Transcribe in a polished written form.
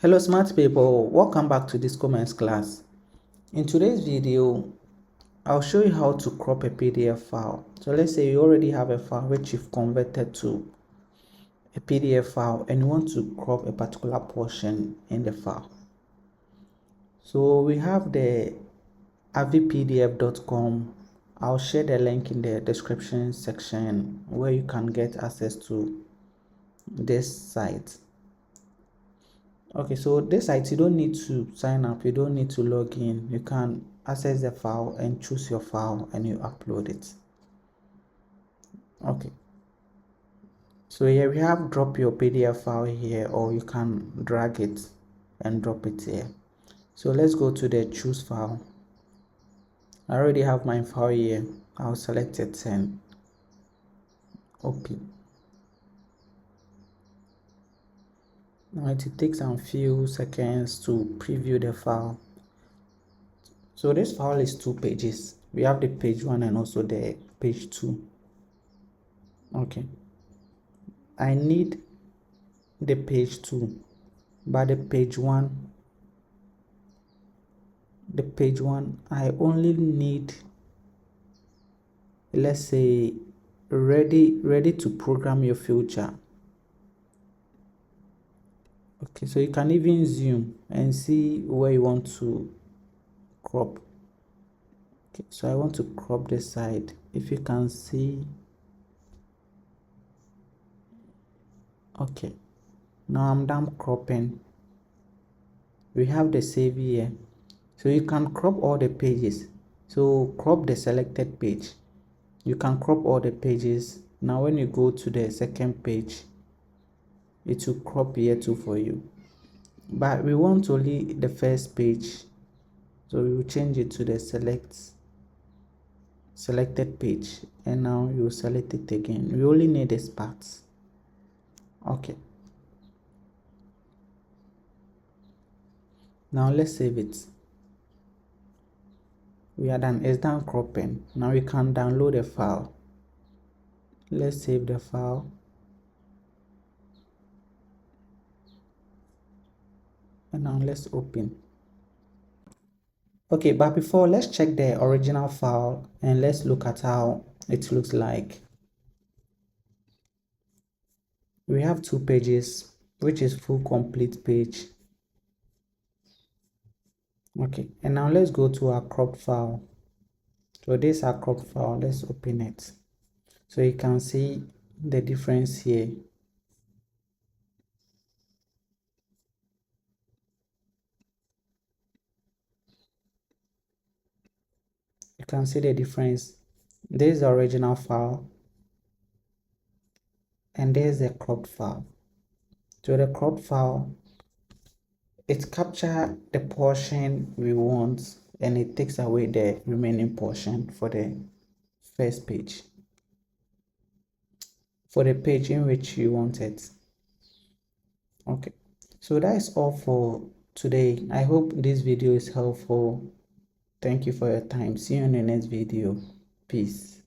Hello smart people, welcome back to this comments class. In today's video, I'll show you how to crop a PDF file. So let's say you already have a file which you've converted to a PDF file and you want to crop a particular portion in the file. So we have the avipdf.com. I'll share the link in the description section where you can get access to this site. Okay, so this site, you don't need to sign up, you don't need to log in. You can access the file and choose your file and you upload it. Okay, so here we have drop your PDF file here, or you can drag it and drop it here. So let's go to the choose file. I already have my file here. I'll select it and open. Now it takes some few seconds to preview the file. So this file is 2 pages. We have the page 1 and also the page 2. Okay, I need the page 2, but the page 1 I only need, let's say, ready to program your future. Okay, so you can even zoom and see where you want to crop. Okay, so I want to crop this side. If you can see, okay, now I'm done cropping. We have the save here, so you can crop all the pages. So crop the selected page. You can crop all the pages. Now when you go to the second page, it will crop here too for you, but we want only the first page, so we will change it to the selected page, and now you select it again. We only need this part. Okay, now let's save it. We are done. It's done cropping. Now we can download the file. Let's save the file. And now let's open. Okay, but before, let's check the original file and let's look at how it looks like. We have 2 pages, which is full complete page. Okay, and now let's go to our cropped file. So this is our cropped file. Let's open it. So you can see the difference here. You can see the difference. This is the original file and there's the cropped file. So the cropped file, it captures the portion we want and it takes away the remaining portion for the first page, for the page in which you want it. Okay, so that is all for today. I hope this video is helpful. Thank you for your time. See you in the next video. Peace.